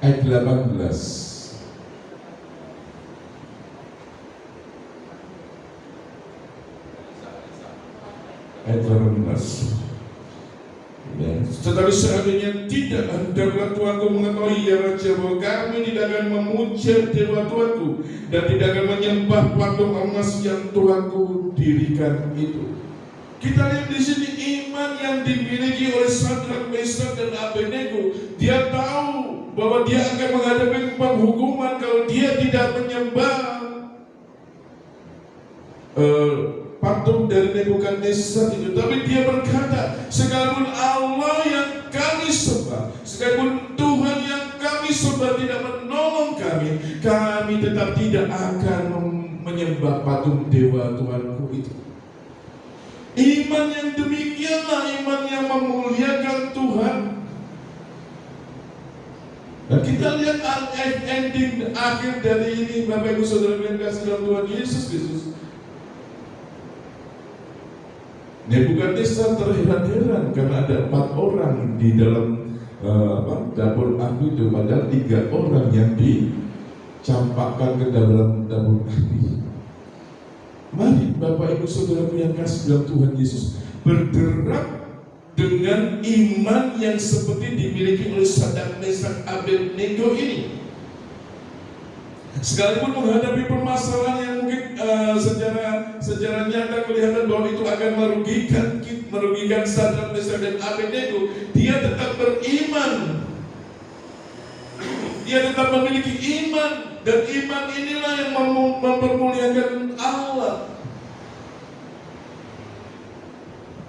Ayat 18. Ayat 18. Ya. Tetapi seandainya tidak, hendaklah Tuanku mengetahui ya Raja, bahwa kami tidak akan memuja dewa Tuanku dan tidak akan menyembah patung emas yang Tuanku dirikan itu. Kita lihat di sini iman yang dimiliki oleh Sadrak, Mesak, dan Abednego. Dia tahu bahwa dia akan menghadapi penghukuman kalau dia tidak menyembah patung dari Nebukadnezar itu. Tapi dia berkata, sekalipun Allah yang kami sembah, sekalipun Tuhan yang kami sembah tidak menolong kami, kami tetap tidak akan menyembah patung dewa Tuanku itu. Iman yang demikianlah iman yang memuliakan Tuhan. Dan kita lihat ending akhir dari ini, Bapak Ibu Saudara yang kasih dalam Tuhan Yesus Kristus. Nebukadnezar terheran-heran karena ada 4 orang di dalam dapur api itu, padahal 3 orang yang dicampakkan ke dalam dapur api. Mari Bapak Ibu Saudara yang kasih dalam Tuhan Yesus bergerak dengan iman yang seperti dimiliki oleh Sadrak, Mesak, Abednego ini. Sekalipun menghadapi permasalahan yang mungkin secara nyata kelihatan bahwa itu akan merugikan Sadrak, Mesak, dan Abednego, dia tetap beriman. Dia tetap memiliki iman, dan iman inilah yang mempermuliakan Allah.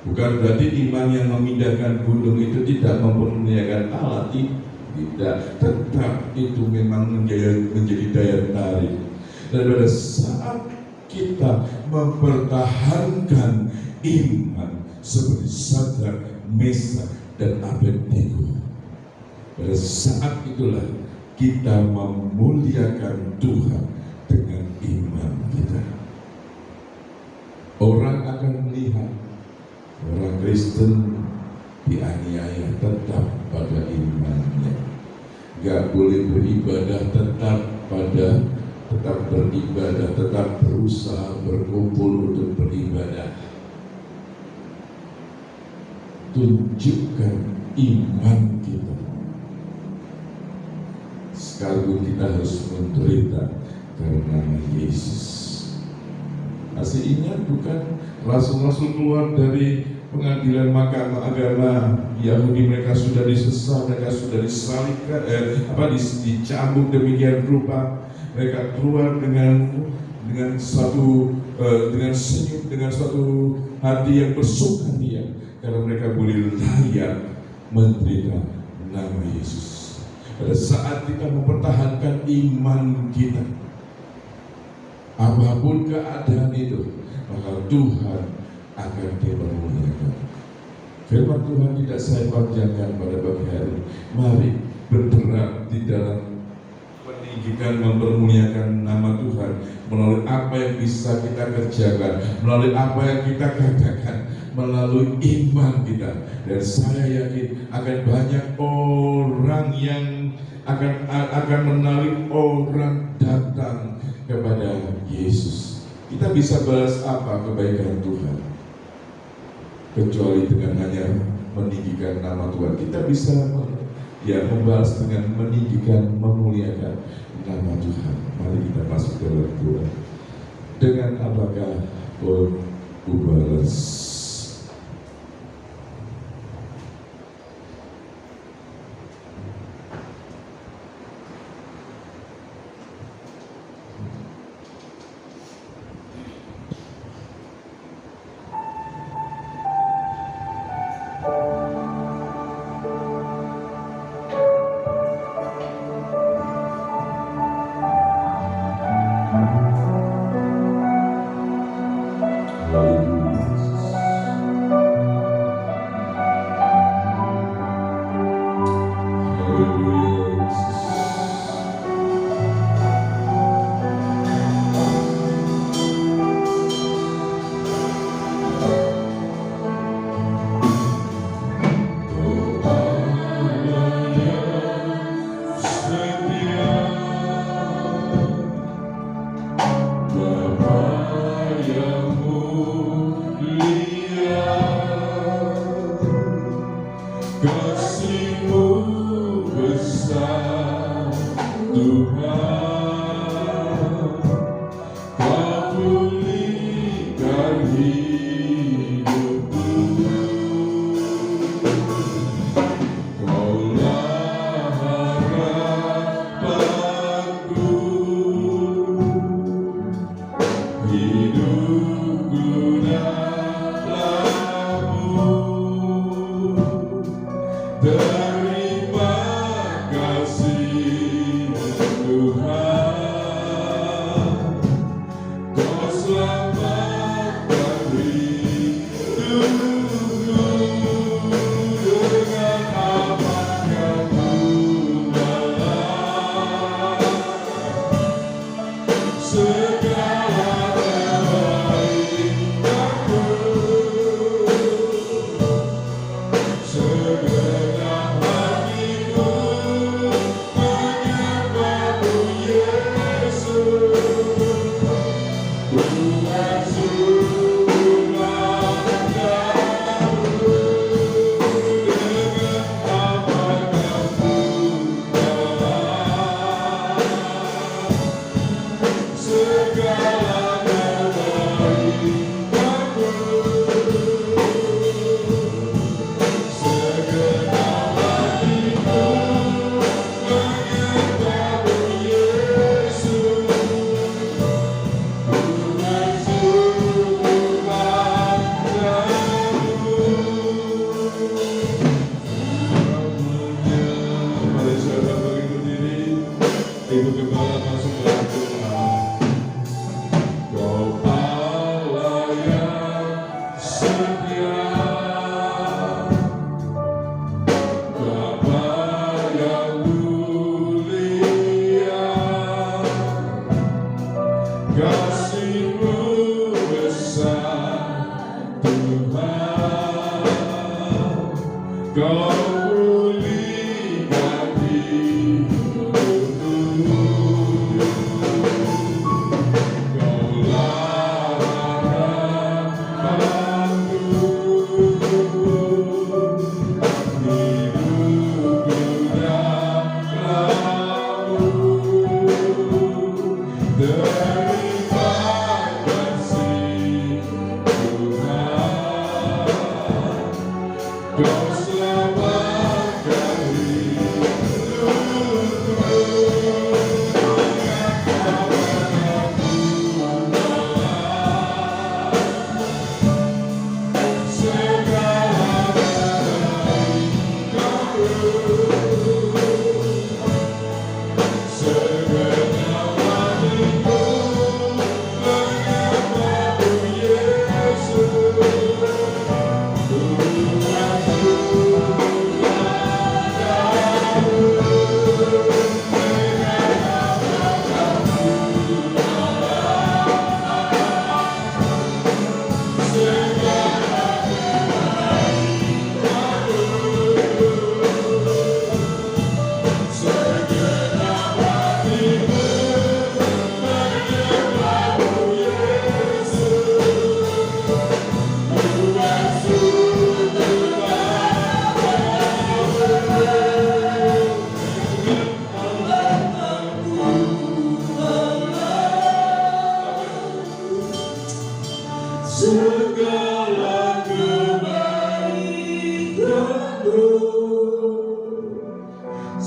Bukan berarti iman yang memindahkan gunung itu tidak mempermuliakan Allah, tidak. Tetap itu memang menjadi daya tarik. Dan pada saat kita mempertahankan iman seperti Sadrak, Mesak, dan Abednego, pada saat itulah kita memuliakan Tuhan dengan iman kita. Orang akan melihat orang Kristen dianiaya tetap pada imannya, gak boleh beribadah, tetap beribadah, tetap berusaha berkumpul untuk beribadah. Tunjukkan iman kita. Sekalipun kita harus menderita karena Yesus. Masih ingat bukan rasul-rasul keluar dari pengadilan mahkamah agama Yahudi, mereka sudah disesat, mereka sudah disalibkan, dicambuk demikian rupa. Mereka keluar dengan senyum, dengan suatu hati yang bersukaria karena mereka boleh layak menderita nama Yesus. Pada saat kita mempertahankan iman kita, apapun keadaan itu, maka Tuhan akan dipermuliakan. Firman Tuhan tidak saya panjangkan pada pagi hari. Mari bergerak di dalam meninggikan, mempermuliakan nama Tuhan melalui apa yang bisa bisa kita kerjakan, melalui apa yang kita katakan, melalui iman kita. Dan saya yakin akan banyak orang yang akan menarik orang datang kepada Yesus. Kita bisa balas apa kebaikan Tuhan? Kecuali dengan hanya meninggikan nama Tuhan. Kita bisa membalas dengan meninggikan, memuliakan nama Tuhan. Mari kita masuk dalam Tuhan. Dengan apakah ku balas?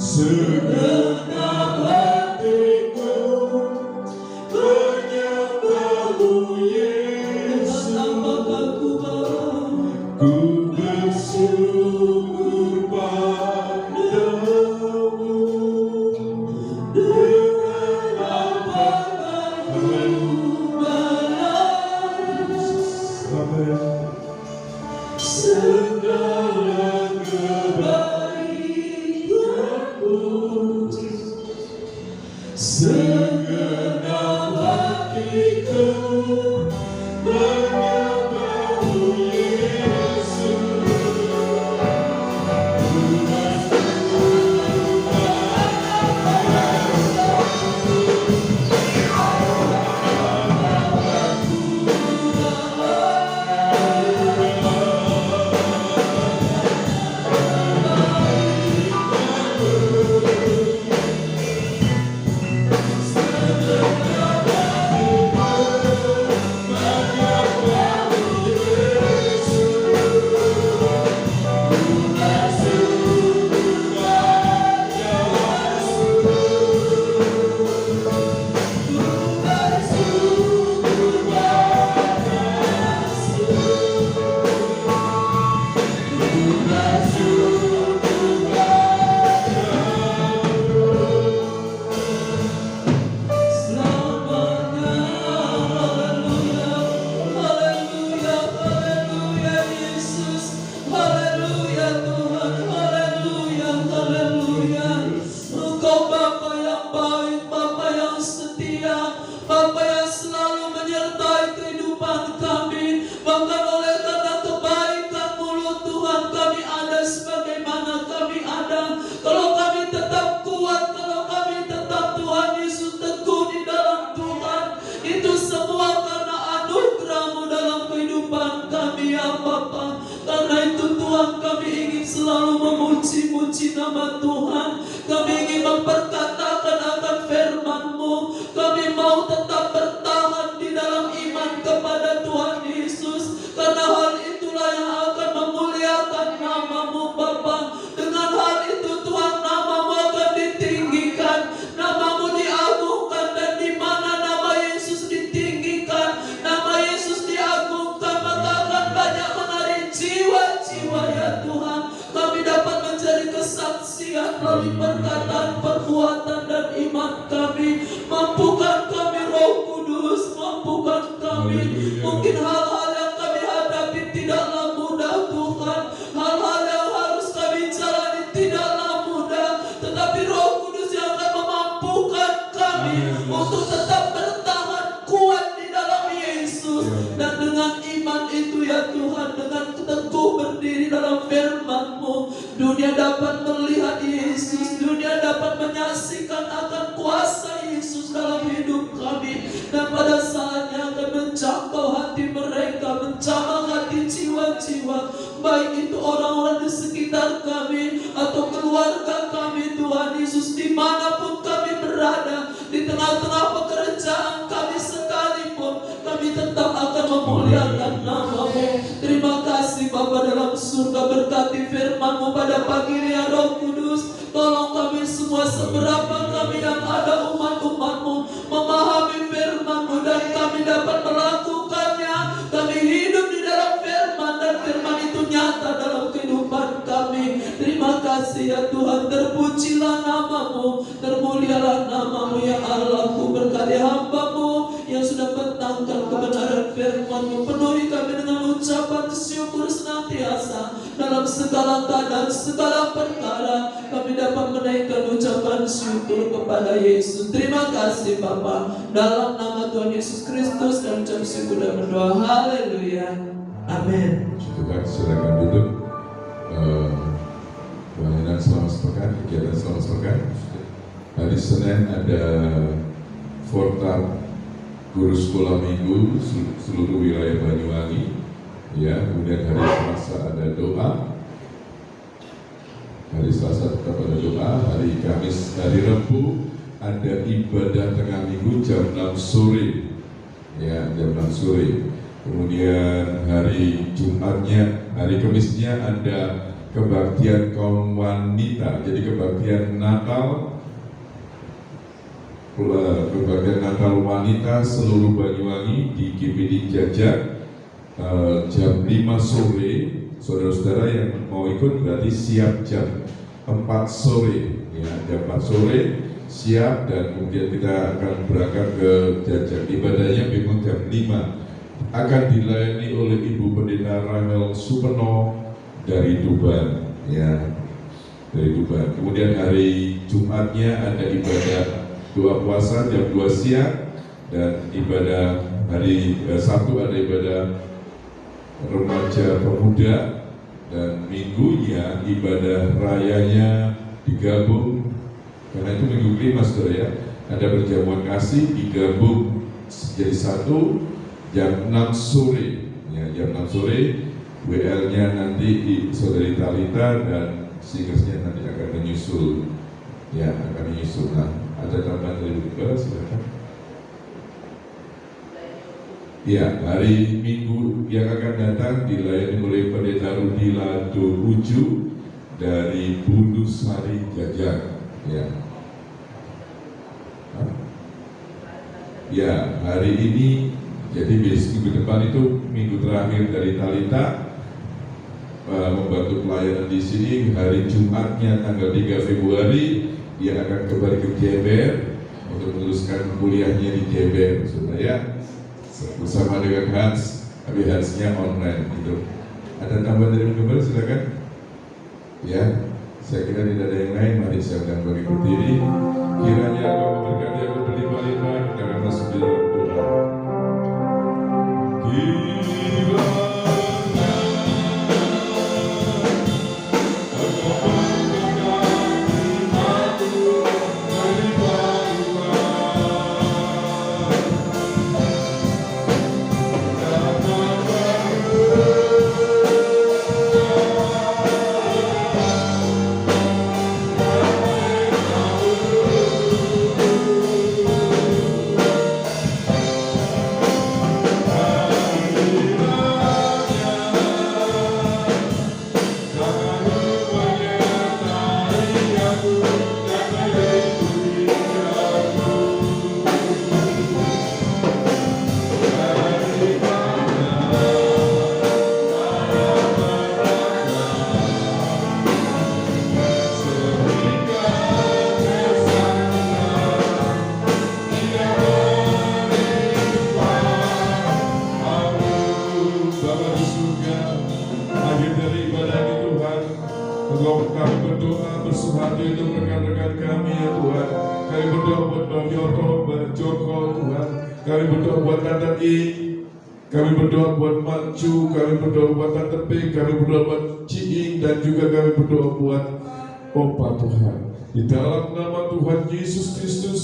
segenap hatiku menyembahmu Yesus. Ku bersyukur padamu dengan apakah ku balas. Segala kebaikanmu, segenap hatiku menyembahmu Yesus. Selalu memuji-muji nama Tuhan. Kami ingin memperkatakan akan firman-Mu. Kami mau tetap bertahan di dalam iman kepada Tuhan Yesus. Karena hal itulah yang akan memuliakan nama-Mu Bapa. Dengan hal itu Tuhan, nama-Mu akan ditinggikan, nama-Mu diagungkan. Dan di mana nama Yesus ditinggikan, nama Yesus diagungkan, maka akan banyak menarik jiwa-jiwa ya Tuhan. Kami dapat menjadi kesaksian melalui perkataan, perbuatan, dan iman kami. Mampukan kami Roh Kudus, mampukan kami. Mungkin hal-hal yang kami hadapi tidaklah mudah Tuhan. Hal-hal yang harus kami jalani tidaklah mudah. Tetapi Roh Kudus yang akan memampukan kami untuk tetap bertahan kuat di dalam Yesus. Dan dengan iman itu ya Tuhan, dengan teguh berdiri dalam firman-Mu, dunia dapat melihat Yesus, dunia dapat menyaksikan akan kuasa Yesus dalam hidup kami. Dan pada saatnya akan menjangkau hati mereka, menjamah hati jiwa-jiwa, baik itu orang-orang di sekitar kami atau keluarga kami Tuhan Yesus. Dimanapun kami berada, di tengah-tengah pekerjaan kami sekalipun, kami tetap akan memuliakan nama-Mu. Terima kasih Bapa dalam surga, berkati firman-Mu pada pagi ini ya Roh Kudus. Tolong kami semua seberapa kami yang ada umat-umat-Mu memahami firman-Mu dan kami dapat melakukannya. Kami hidup di dalam firman dan firman itu nyata dalam kehidupan kami. Terima kasih ya Tuhan, terpujilah nama-Mu, termulialah nama-Mu ya Allah. Ku berkati hamba-Mu yang sudah mentangkan kebenaran firman-Mu. Penuhi kami dengan ucapan syukur senantiasa dalam segala keadaan, segala perkara. Kami dapat menaikkan ucapan syukur kepada Yesus. Terima kasih Bapa. Dalam nama Tuhan Yesus Kristus kami ucap syukur dan berdoa. Haleluya. Amin. Silakan, silakan duduk. Pelayanan selama sepekan, kegiatan selama sepekan. Hari Senin ada Fortab Guru Sekolah Minggu seluruh wilayah Banyuwangi. Ya, kemudian hari Selasa ada doa. Hari Selasa tetap ada doa. Hari Kamis, hari Rabu ada ibadah tengah minggu jam 6 sore. Ya, jam 6 sore. Kemudian hari Jumatnya, hari Kamisnya ada kebaktian kaum wanita. Jadi kebaktian Natal wanita seluruh Banyuwangi di GPD Jajak jam 5 sore. Saudara-saudara yang mau ikut berarti siap jam 4 sore ya, jam 4 sore siap, dan kemudian kita akan berangkat ke Jajak. Ibadahnya memang jam 5, akan dilayani oleh Ibu Pendeta Rahel Supeno dari Tuban ya, dari Tuban. Kemudian hari Jumatnya ada ibadah doa puasa jam 2 siang, dan ibadah hari Sabtu ada ibadah remaja pemuda, dan minggunya ibadah rayanya digabung, karena itu minggu kelima saudara ya, ada perjamuan kasih digabung jadi satu jam 6 sore ya, jam 6 sore. WL-nya nanti saudari Talita dan singersnya nanti akan menyusul ya, akan menyusul. Nah, ada tambahan dari Bapak, silakan. Ya, hari Minggu yang akan datang dilayani oleh Pendeta Rudi Lado Uju dari Bundusari Jajak. Ya. Ya, hari ini jadi minggu depan itu minggu terakhir dari Talita membantu pelayanan di sini. Hari Jumatnya tanggal 3 Februari dia akan kembali ke Jeber untuk meneruskan kuliahnya di Jeber, saudara ya, bersama dengan Hans, tapi Hansnya online gitu. Ada tambahan dari kembali, silakan. Ya, saya kira tidak ada yang lain. Mari saya undang bagi berdiri. Kiranya Allah memberkati aku berlimpah-limpah. Kita akan masuk di dalam doa. Kami berdoa buat Mancu, kami berdoa buat Tante P, kami berdoa buat Ciing, dan juga kami berdoa buat Opa Tuhan. Di dalam nama Tuhan Yesus Kristus,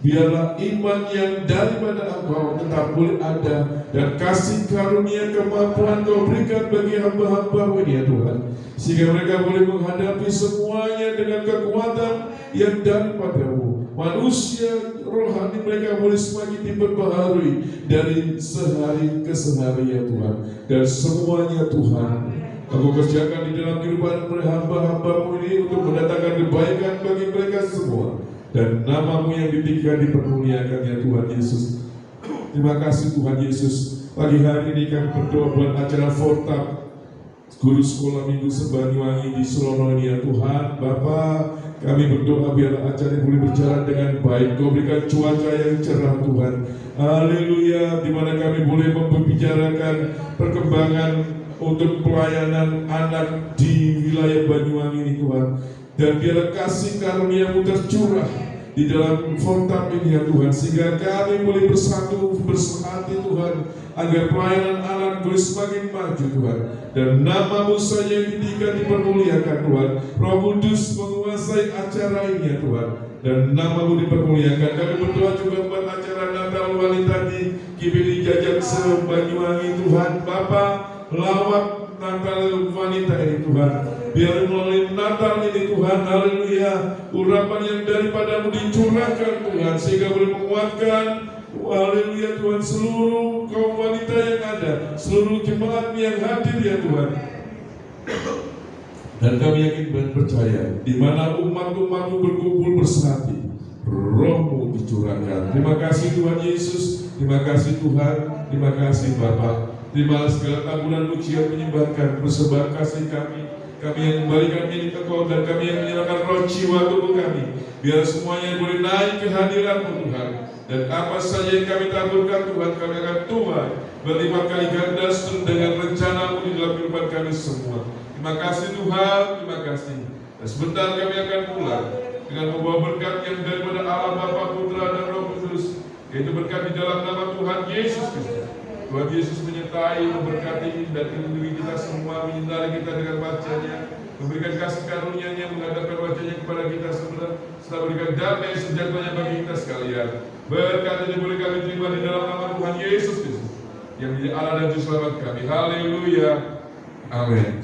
biarlah iman yang daripada Engkau tetap boleh ada, dan kasih karunia kemampuan Kau berikan bagi hamba-hamba-Mu ini ya Tuhan, sehingga mereka boleh menghadapi semuanya dengan kekuatan yang daripada-Mu. Manusia rohani mereka boleh semakin diperbaharui dari sehari ke sehari ya Tuhan, dan semuanya Tuhan Engkau kerjakan di dalam kehidupan hamba-hamba-Mu ini untuk mendatangkan kebaikan bagi mereka semua, dan nama-Mu yang ditinggikan dipermuliakan ya Tuhan Yesus. Terima kasih Tuhan Yesus. Pagi hari ini kami berdoa buat acara Fortap Guru Sekolah Minggu Sebanyuwangi di Sulono ini ya Tuhan. Bapa, kami berdoa biar acara ini boleh berjalan dengan baik. Kau berikan cuaca yang cerah Tuhan. Haleluya. Di mana kami boleh membicarakan perkembangan untuk pelayanan anak di wilayah Banyuwangi ini Tuhan. Dan biar kasih karunia-Mu tercurah di dalam Fortap ini ya Tuhan, sehingga kami boleh bersatu bersehati Tuhan, agar pelayanan anak boleh semakin maju Tuhan, dan nama-Mu saja yang ditinggikan dipermuliakan Tuhan. Roh Kudus menguasai acara ini ya Tuhan, dan nama-Mu dipermuliakan. Kami berdoa juga buat acara Natal wanita di GPD Jajak Sebanyuwangi Tuhan. Bapa, lawak Natal wanita ini Tuhan, biar melalui Natal ini Tuhan, haleluya, urapan yang daripada-Mu dicurahkan Tuhan, sehingga boleh menguatkan, haleluya Tuhan, seluruh kaum wanita yang ada, seluruh jemaat yang hadir ya Tuhan. Dan kami yakin dan percaya, di mana umat-umat-Mu berkumpul bersatu, Roh-Mu dicurahkan. Terima kasih Tuhan Yesus, terima kasih Tuhan, terima kasih Bapa. Terimalah segala tamburan pujian menyembahkan, bersebar kasih kami yang memberikan ini ke Kau, dan kami yang menyerahkan roh jiwa tubuh kami. Biar semuanya boleh naik ke hadirat-Mu Tuhan. Dan apa saja yang kami taburkan Tuhan, kami akan tuai berlipat kali ganda dengan rencana-Mu di dalam kehidupan kami semua. Terima kasih Tuhan, terima kasih. Dan sebentar kami akan pulang dengan membawa berkat yang daripada Allah Bapa, Putra dan Roh Kudus, yaitu berkat di dalam nama Tuhan Yesus Kristus. Tuhan Yesus menyertai, memberkati dan melindungi kita semua, menyinari kita dengan wajah-Nya, memberikan kasih karunia-Nya, menghadapkan wajah-Nya kepada kita semua, serta berikan damai sejahtera bagi kita sekalian. Berkat ini boleh kami terima di dalam nama Tuhan Yesus Kristus, yang menjadi Allah dan Juru Selamat kami. Haleluya. Amin.